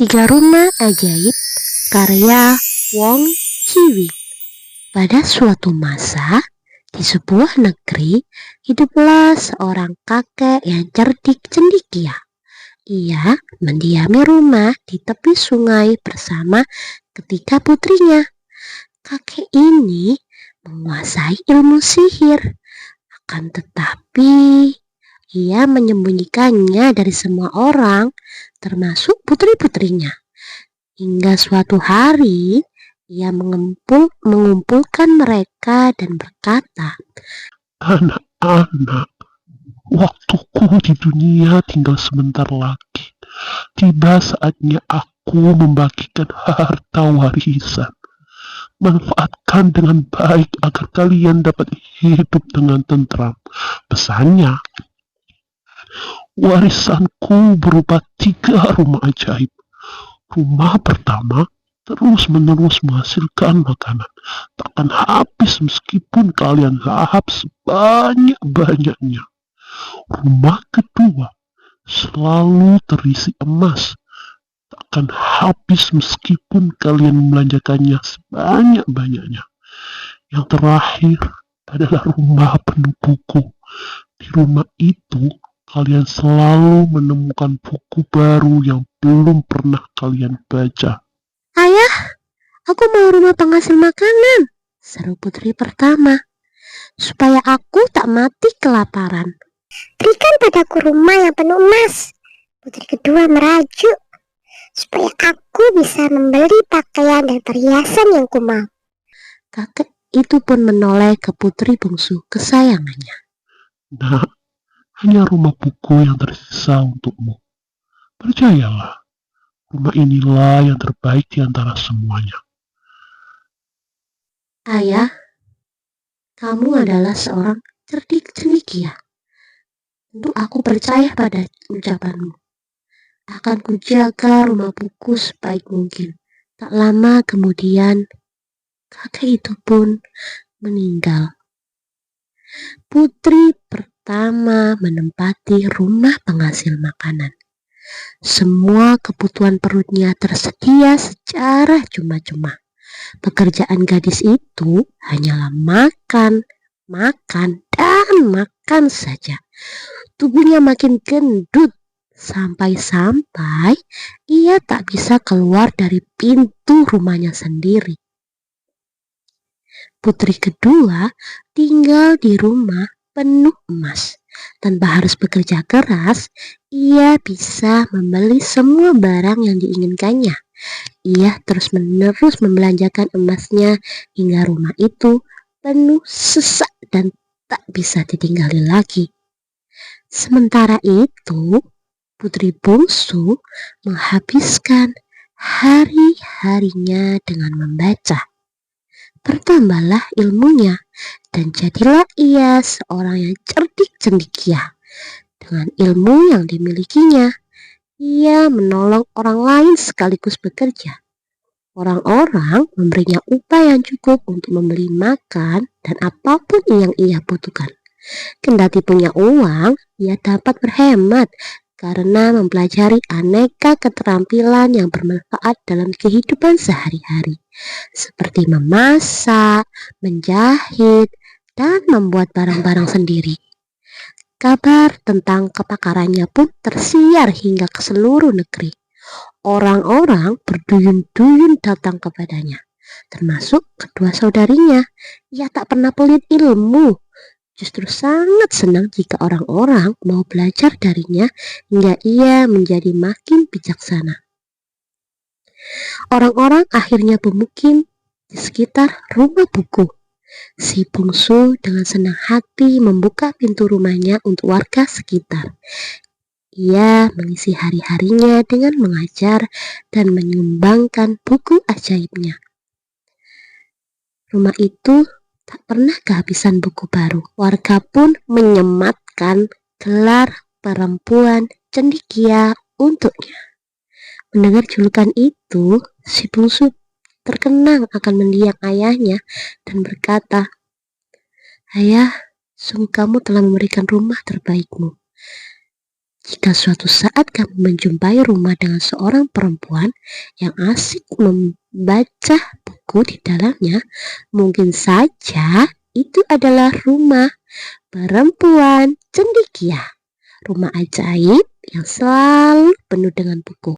Tiga Rumah Ajaib karya Wong Chi-wee. Pada suatu masa, di sebuah negeri, hiduplah seorang kakek yang cerdik cendekia. Ia mendiami rumah di tepi sungai bersama ketiga putrinya. Kakek ini menguasai ilmu sihir, akan tetapi ia menyembunyikannya dari semua orang, termasuk putri-putrinya. Hingga suatu hari, ia mengumpulkan mereka dan berkata, "Anak-anak, waktuku di dunia tinggal sebentar lagi. Tiba saatnya aku membagikan harta warisan. Manfaatkan dengan baik agar kalian dapat hidup dengan tentram." Pesannya, warisanku berupa 3 rumah ajaib. Rumah pertama terus-menerus menghasilkan makanan. Takkan habis meskipun kalian lahap sebanyak-banyaknya. Rumah kedua selalu terisi emas. Takkan habis meskipun kalian membelanjakannya sebanyak-banyaknya. Yang terakhir adalah rumah penuh buku. Di rumah itu kalian selalu menemukan buku baru yang belum pernah kalian baca. "Ayah, aku mau rumah penghasil makanan," seru putri pertama, "supaya aku tak mati kelaparan." "Berikan padaku rumah yang penuh emas," putri kedua merajuk, "supaya aku bisa membeli pakaian dan perhiasan yang kumau." Kakek itu pun menoleh ke putri bungsu kesayangannya. "Nah, hanya rumah buku yang tersisa untukmu. Percayalah, rumah inilah yang terbaik di antara semuanya." "Ayah, kamu adalah seorang cerdik cendekia. Tentu aku percaya pada ucapanmu. Akan kujaga rumah buku sebaik mungkin." Tak lama kemudian, kakek itu pun meninggal. Putri pertama menempati rumah penghasil makanan. Semua kebutuhan perutnya tersedia secara cuma-cuma. Pekerjaan gadis itu hanyalah makan, dan makan saja. Tubuhnya makin gendut sampai-sampai ia tak bisa keluar dari pintu rumahnya sendiri. Putri kedua tinggal di rumah penuh emas. Tanpa harus bekerja keras, ia bisa membeli semua barang yang diinginkannya. Ia terus-menerus membelanjakan emasnya hingga rumah itu penuh sesak dan tak bisa ditinggali lagi. Sementara itu, putri bungsu menghabiskan hari-harinya dengan membaca. Bertambahlah ilmunya dan jadilah ia seorang yang cerdik cendekia. Dengan ilmu yang dimilikinya, ia menolong orang lain sekaligus bekerja. Orang-orang memberinya upah yang cukup untuk membeli makan dan apapun yang ia butuhkan. Kendati punya uang, ia dapat berhemat karena mempelajari aneka keterampilan yang bermanfaat dalam kehidupan sehari-hari, seperti memasak, menjahit, dan membuat barang-barang sendiri. Kabar tentang kepakarannya pun tersiar hingga ke seluruh negeri. Orang-orang berduyun-duyun datang kepadanya, termasuk kedua saudarinya. Ia tak pernah pelit ilmu, justru sangat senang jika orang-orang mau belajar darinya hingga ia menjadi makin bijaksana. Orang-orang akhirnya bermukim di sekitar rumah buku. Si bungsu dengan senang hati membuka pintu rumahnya untuk warga sekitar. Ia mengisi hari-harinya dengan mengajar dan menyumbangkan buku ajaibnya. Rumah itu tak pernah kehabisan buku baru. Warga pun menyematkan gelar perempuan cendekia untuknya. Mendengar julukan itu, si bungsu terkenang akan mendiang ayahnya dan berkata, "Ayah, sungguh kamu telah memberikan rumah terbaikmu. Jika suatu saat kamu menjumpai rumah dengan seorang perempuan yang asik membaca buku di dalamnya, mungkin saja itu adalah rumah perempuan cendekia, rumah ajaib yang selalu penuh dengan buku.